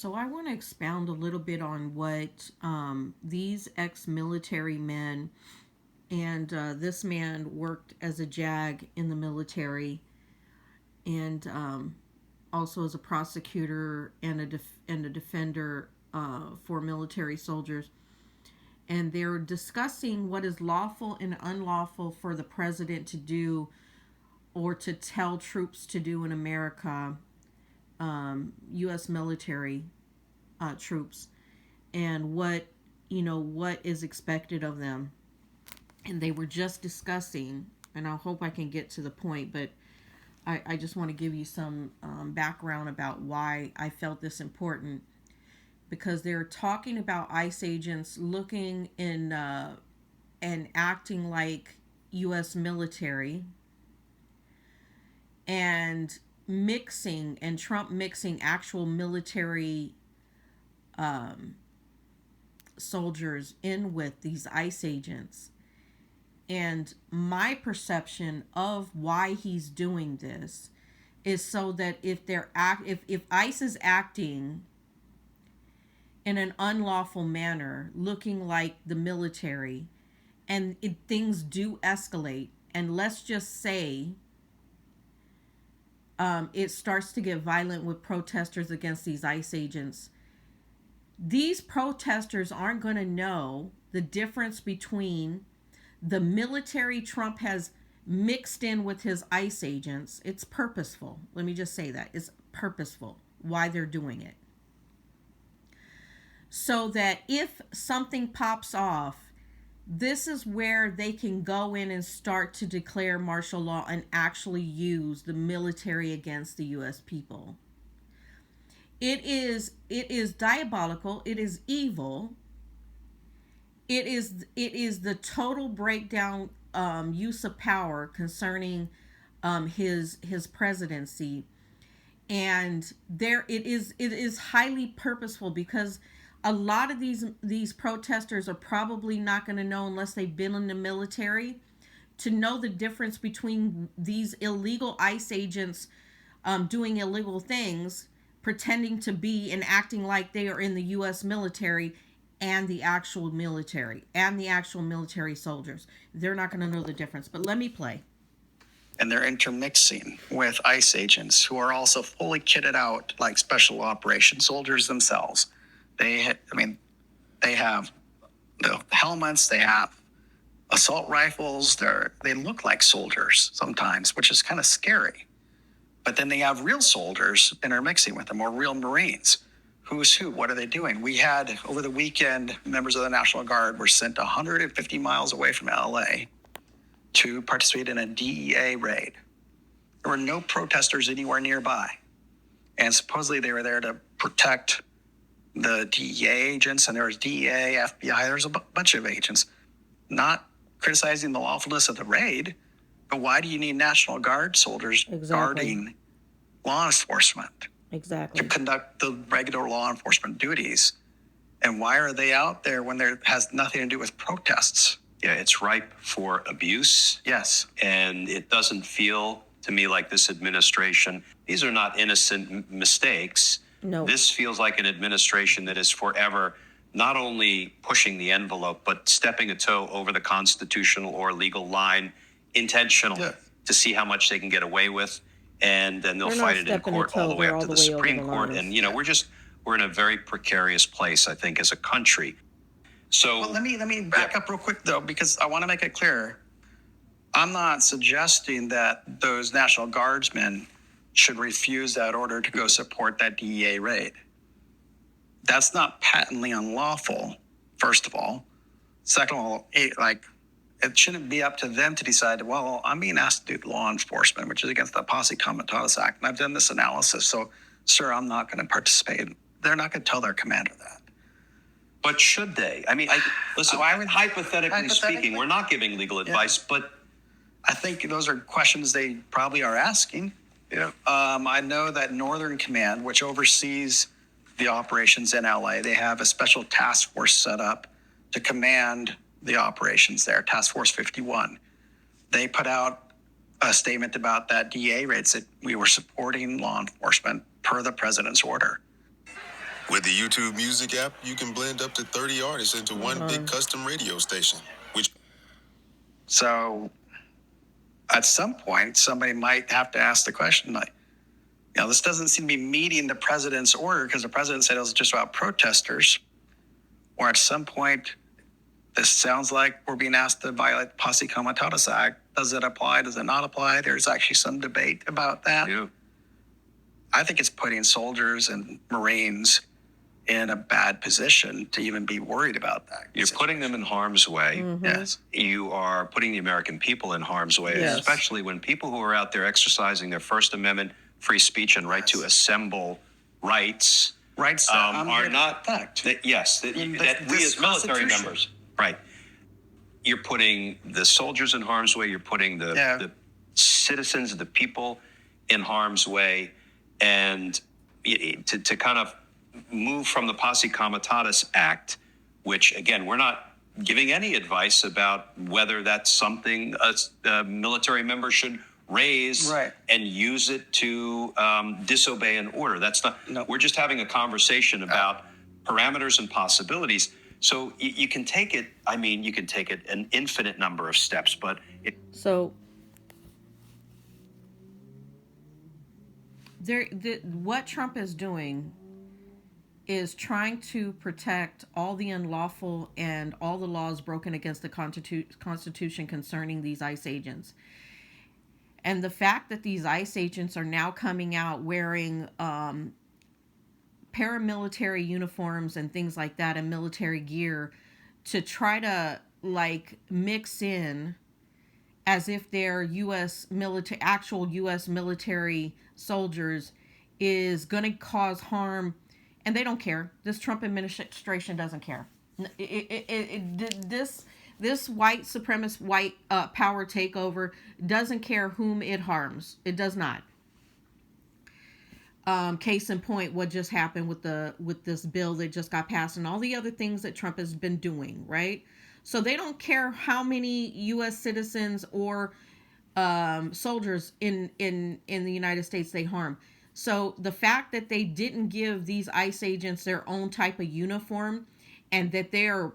So I want to expound a little bit on what these ex-military men and this man worked as a JAG in the military and also as a prosecutor and a defender for military soldiers. And they're discussing what is lawful and unlawful for the president to do or to tell troops to do in America, U.S. military troops, and what is expected of them. And they were just discussing, and I hope I can get to the point, but I just want to give you some background about why I felt this important, because they're talking about ICE agents looking in and acting like U.S. military, and Trump mixing actual military soldiers in with these ICE agents. And my perception of why he's doing this is so that if ICE is acting in an unlawful manner, looking like the military, and things do escalate, and let's just say it starts to get violent with protesters against these ICE agents, these protesters aren't going to know the difference between the military Trump has mixed in with his ICE agents. It's purposeful. Let me just say that. It's purposeful why they're doing it. So that if something pops off, this is where they can go in and start to declare martial law and actually use the military against the US people. It is diabolical, it is evil. It is the total breakdown, use of power concerning his presidency. And it is highly purposeful, because a lot of these protesters are probably not going to know, unless they've been in the military, to know the difference between these illegal ICE agents doing illegal things, pretending to be and acting like they are in the US military, and the actual military soldiers. They're not going to know the difference. But let me play. And they're intermixing with ICE agents who are also fully kitted out like special operations soldiers themselves. They have the helmets, they have assault rifles. They look like soldiers sometimes, which is kind of scary. But then they have real soldiers intermixing with them, or real Marines. Who's who? What are they doing? We had, over the weekend, members of the National Guard were sent 150 miles away from LA to participate in a DEA raid. There were no protesters anywhere nearby. And supposedly they were there to protect the DEA agents, and there was DEA, FBI, there was a bunch of agents. Not criticizing the lawfulness of the raid, but why do you need National Guard soldiers guarding law enforcement? Exactly. To conduct the regular law enforcement duties. And why are they out there when there has nothing to do with protests? Yeah, it's ripe for abuse. Yes. And it doesn't feel to me like this administration, these are not innocent mistakes. No. This feels like an administration that is forever not only pushing the envelope, but stepping a toe over the constitutional or legal line intentionally to see how much they can get away with. And then they'll fight it in court all the way up to the Supreme Court. And, we're in a very precarious place, I think, as a country. So let me back up real quick, though, because I want to make it clear. I'm not suggesting that those National Guardsmen should refuse that order to go support that DEA raid. That's not patently unlawful, first of all. Second of all, it shouldn't be up to them to decide, well, I'm being asked to do law enforcement, which is against the Posse Comitatus Act, and I've done this analysis, so, sir, I'm not going to participate. They're not going to tell their commander that. But should they? I mean, listen, hypothetically speaking, we're not giving legal advice, but I think those are questions they probably are asking. Yeah. I know that Northern Command, which oversees the operations in LA, they have a special task force set up to command the operations there, Task Force 51. They put out a statement about that DA raid, that we were supporting law enforcement per the president's order. With the YouTube Music app, you can blend up to 30 artists into one big custom radio station, which... So at some point, somebody might have to ask the question, like, this doesn't seem to be meeting the president's order because the president said it was just about protesters. Or at some point, this sounds like we're being asked to violate the Posse Comitatus Act. Does it apply? Does it not apply? There's actually some debate about that. Yeah. I think it's putting soldiers and Marines in a bad position to even be worried about that. You're putting them in harm's way. Yes. You are putting the American people in harm's way, Yes. especially when people who are out there exercising their First Amendment free speech and right to assemble rights are not that we as military members, right? You're putting the soldiers in harm's way. You're putting the citizens, the people, in harm's way, and to kind of move from the Posse Comitatus Act, which again we're not giving any advice about whether that's something a military member should raise and use it to disobey an order. That's not. No. We're just having a conversation about parameters and possibilities. So you can take it. I mean, you can take it an infinite number of steps, but So what Trump is doing is trying to protect all the unlawful and all the laws broken against the Constitution concerning these ICE agents. And the fact that these ICE agents are now coming out wearing paramilitary uniforms and things like that and military gear to try to mix in as if they're actual U.S. military soldiers is going to cause harm. And they don't care. This Trump administration doesn't care. This white supremacist, white power takeover doesn't care whom it harms. It does not. Case in point, what just happened with this bill that just got passed and all the other things that Trump has been doing, right? So they don't care how many U.S. citizens or soldiers in the United States they harm. So the fact that they didn't give these ICE agents their own type of uniform and that they're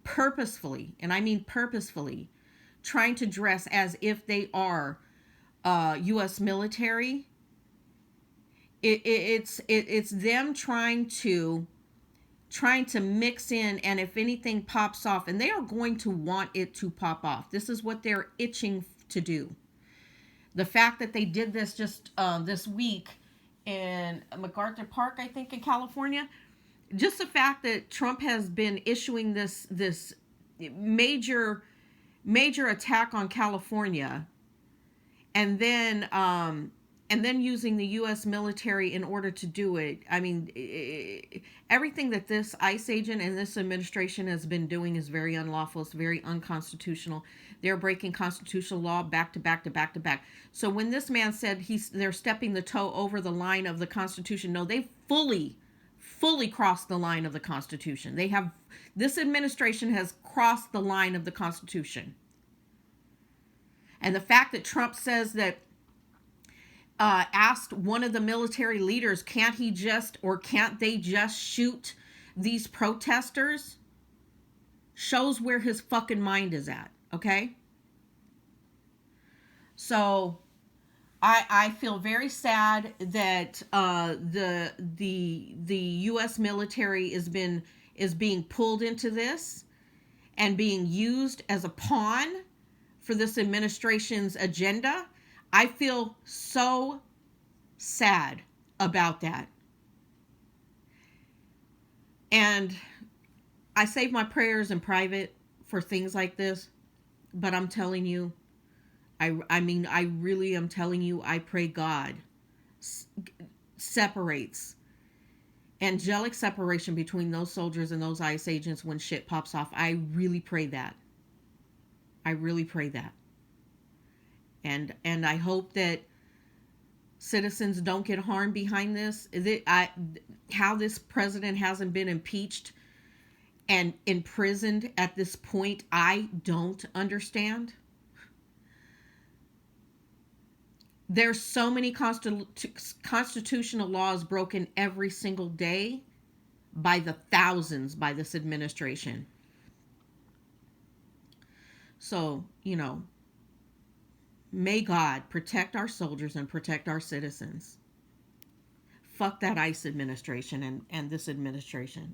purposefully, and I mean purposefully, trying to dress as if they are U.S. military, it's them trying to mix in, and if anything pops off, and they are going to want it to pop off. This is what they're itching to do. The fact that they did this just this week in MacArthur Park, I think, in California, just the fact that Trump has been issuing this major attack on California, and then using the U.S. military in order to do it. I mean, everything that this ICE agent and this administration has been doing is very unlawful. It's very unconstitutional. They're breaking constitutional law back to back to back to back. So when this man said they're stepping the toe over the line of the Constitution, no, they fully crossed the line of the Constitution. This administration has crossed the line of the Constitution. And the fact that Trump says that asked one of the military leaders, can't they just shoot these protesters, shows where his fucking mind is at. Okay? So I feel very sad that the U.S. military is being pulled into this and being used as a pawn for this administration's agenda. I feel so sad about that. And I save my prayers in private for things like this, but I'm telling you, I mean, I really am telling you, I pray God separates, angelic separation between those soldiers and those ICE agents when shit pops off. I really pray that. I really pray that. And I hope that citizens don't get harmed behind this. How this president hasn't been impeached and imprisoned at this point, I don't understand. There's so many constitutional laws broken every single day by the thousands by this administration. So, may God protect our soldiers and protect our citizens. Fuck that ICE administration and this administration.